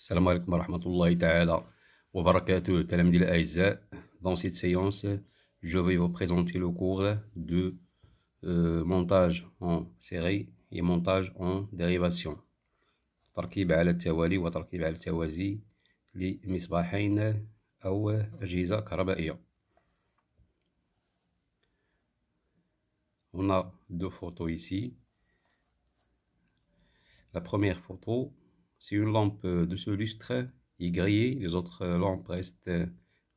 السلام عليكم ورحمة الله تعالى وبركاته تلاميذي الأعزاء. Dans cette séance, je vais vous présenter le cours de montage en série et montage en dérivation. تركيب على التوالي وتركيب على التوازي لمصباحين أو أجهزة كهربائية. On a deux photos ici. La première photo, c'est une lampe de ce lustre est grillée, les autres lampes restent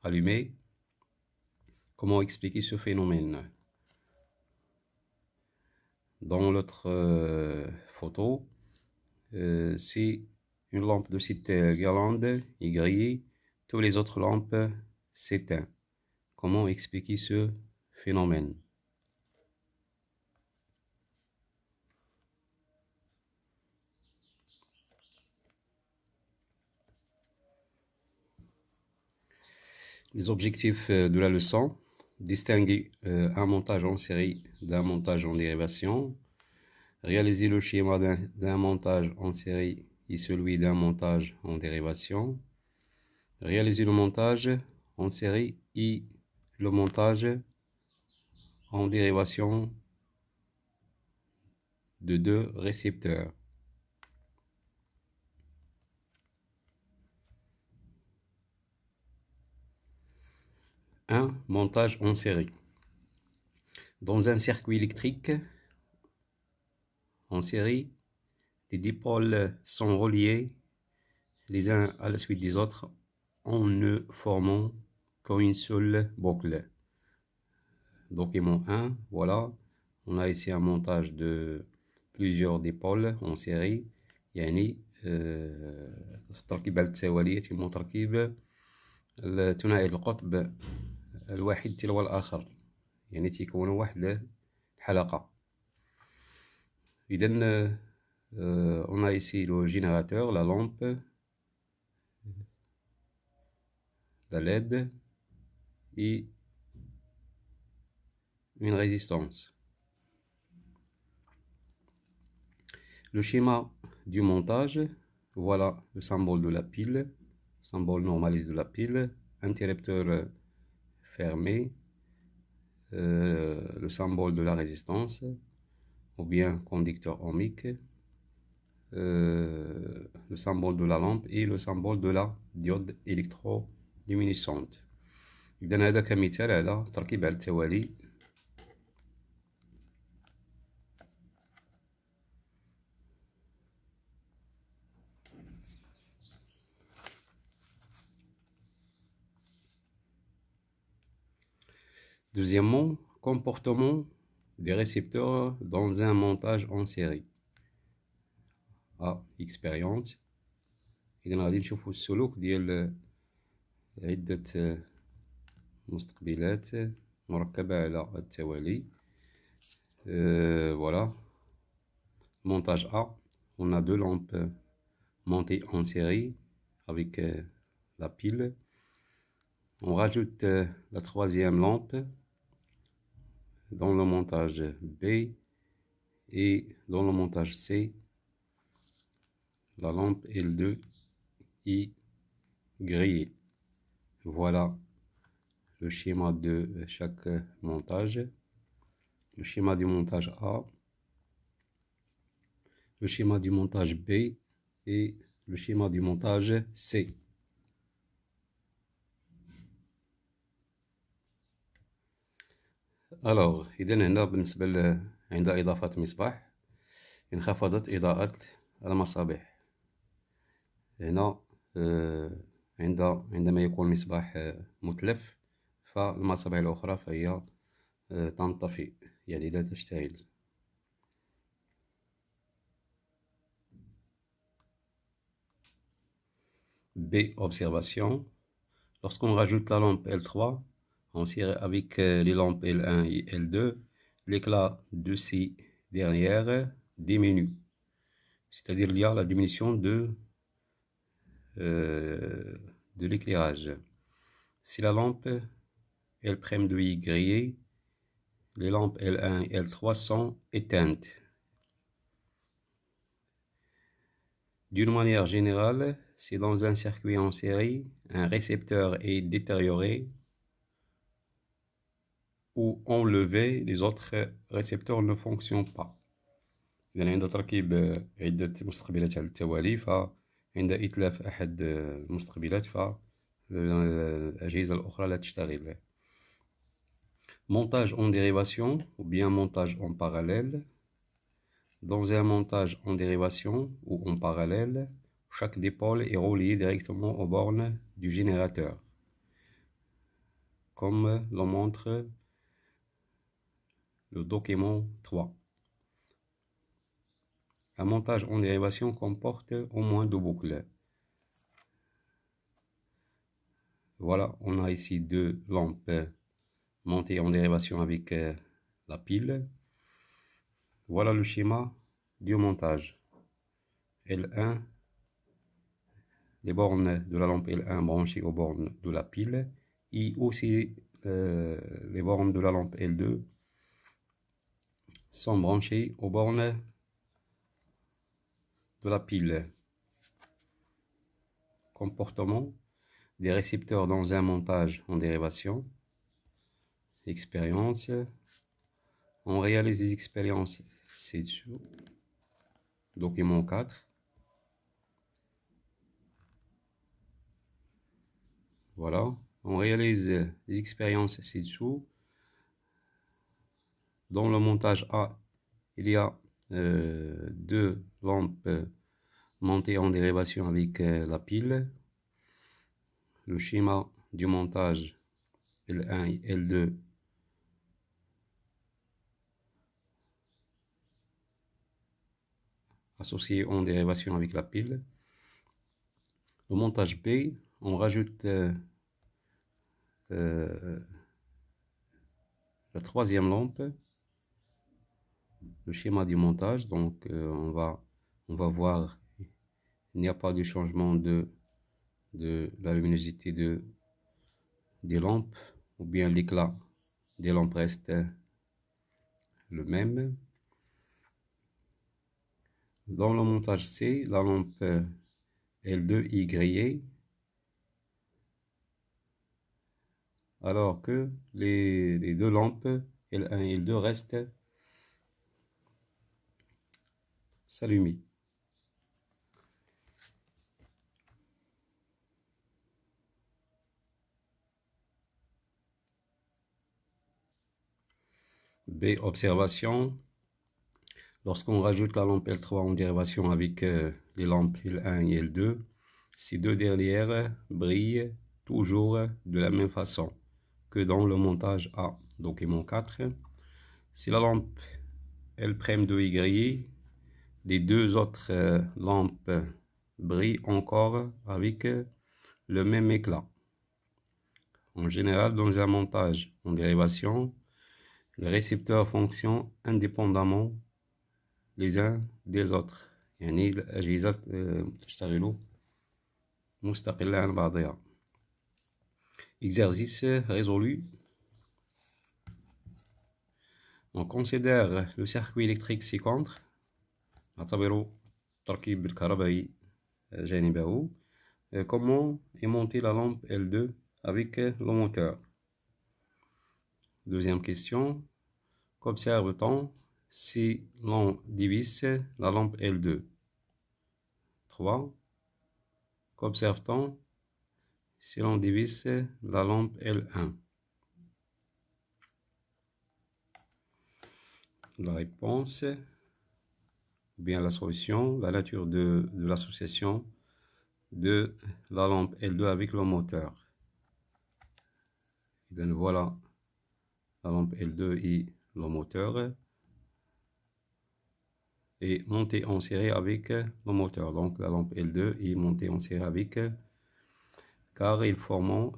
allumées. Comment expliquer ce phénomène? Dans l'autre photo, c'est une lampe de cette guirlande est grillée, toutes les autres lampes s'éteignent. Comment expliquer ce phénomène? Les objectifs de la leçon: distinguer un montage en série d'un montage en dérivation, réaliser le schéma d'un montage en série et celui d'un montage en dérivation, réaliser le montage en série et le montage en dérivation de deux récepteurs. Un montage en série. Dans un circuit électrique en série, les dipôles sont reliés les uns à la suite des autres en ne formant qu'une seule boucle. Document 1, voilà, on a ici un montage de plusieurs dipôles en série. يعني التركيب على التوالي يتم تركيب ثنائي القطب الواحد تلو الآخر، يعني تيكون واحد الحلقة. إذا on a ici le générateur, la lampe, la LED et une résistance. Le schéma du montage, voilà le symbole de la pile, symbole normalisé de la pile, interrupteur fermé, le symbole de la résistance ou bien conducteur ohmique, le symbole de la lampe et le symbole de la diode électroluminescente. إذا هذا كمثال على تركيب على التوالي. Deuxièmement, comportement des récepteurs dans un montage en série. expérience. إذا غادي نشوفوا السلوك ديال عدة مستقبلات مركبة على التوالي. Voilà. Montage A, on a deux lampes montées en série avec la pile. On rajoute la troisième lampe dans le montage B et dans le montage C, la lampe L2 est grillée. Voilà le schéma de chaque montage. Le schéma du montage A, le schéma du montage B et le schéma du montage C. Alors إذا هنا بالنسبة عند إضافة مصباح انخفضت إضاءة المصابيح. هنا عندما يكون المصباح متلف فالمصابيح الأخرى فهي تنطفئ، يعني لا تشتعل. B. Observation. Lorsqu'on rajoute la lampe L3 en série avec les lampes L1 et L2, l'éclat de ces dernières diminue. C'est-à-dire il y a la diminution de l'éclairage. Si la lampe L'2 est grillée, les lampes L1 et L3 sont éteintes. D'une manière générale, si dans un circuit en série, un récepteur est détérioré ou enlevé, les autres récepteurs ne fonctionnent pas. إذا عند تركيب عدة مستقبلات على التوالي، فعند إتلاف أحد المستقبلات فالأجهزة الأخرى لا تشتغل. Montage en dérivation ou bien montage en parallèle. Dans un montage en dérivation ou en parallèle, chaque dipôle est relié directement aux bornes du générateur, comme le montre le document 3. Un montage en dérivation comporte au moins deux boucles. Voilà, on a ici deux lampes montées en dérivation avec la pile. Voilà le schéma du montage. L1, les bornes de la lampe L1 branchées aux bornes de la pile, et aussi les bornes de la lampe L2 sont branchées aux bornes de la pile. Comportement des récepteurs dans un montage en dérivation. Expérience. On réalise des expériences ci-dessous. Document 4. Voilà. On réalise des expériences ci-dessous. Dans le montage A, il y a deux lampes montées en dérivation avec la pile. Le schéma du montage L1 et L2 associés en dérivation avec la pile. Le montage B, on rajoute la troisième lampe, le schéma du montage. Donc on va voir, il n'y a pas de changement de la luminosité des lampes, ou bien l'éclat des lampes reste le même. Dans le montage C, la lampe L2 est grillée, alors que les deux lampes L1 et L2 restent s'allumer. B, observation. Lorsqu'on rajoute la lampe L3 en dérivation avec les lampes L1 et L2, ces deux dernières brillent toujours de la même façon que dans le montage A, document 4. Si la lampe L'2 est grillée, les deux autres lampes brillent encore avec le même éclat. En général, dans un montage en dérivation, les récepteurs fonctionnent indépendamment les uns des autres. يعني الأجهزة تشتغل مستقلة عن بعضها. Exercice résolu. On considère le circuit électrique ci-contre. نعتبر التركيب الكهربائي جانبه. Comment est montée la lampe L2 avec le moteur? Deuxième question. Qu'observe-t-on si l'on divise la lampe L2? 3. Qu'observe-t-on si l'on divise la lampe L1? La réponse, ou bien la solution, la nature de l'association de la lampe L2 avec le moteur. Et donc voilà la lampe L2 et le moteur est montée en série avec le moteur. Donc la lampe L2 est montée en série avec, car ils forment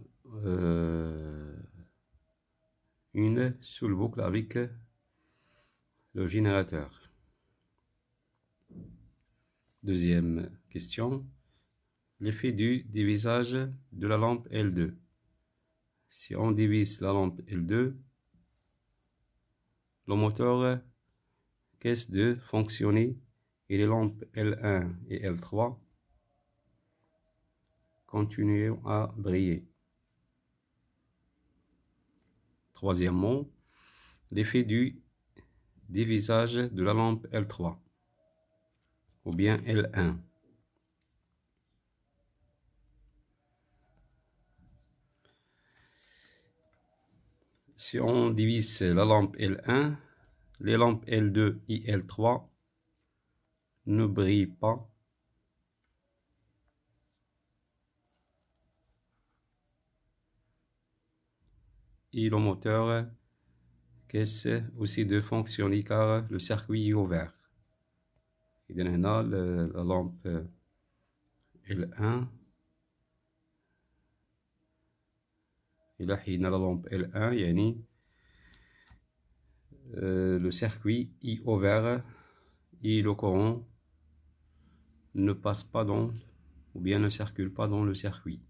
une seule boucle avec le générateur. Deuxième question. L'effet du divisage de la lampe L2. Si on divise la lampe L2, le moteur cesse de fonctionner et les lampes L1 et L3 continuer à briller. Troisièmement, l'effet du dévisage de la lampe L3 ou bien L1. Si on divise la lampe L1, les lampes L2 et L3 ne brillent pas. Et le moteur cesse aussi de fonctionner car le circuit est ouvert. إذن هنا la lampe L1 إلى حين la lampe L1 يعني le circuit est ouvert et le courant ne passe pas dans ou bien ne circule pas dans le circuit.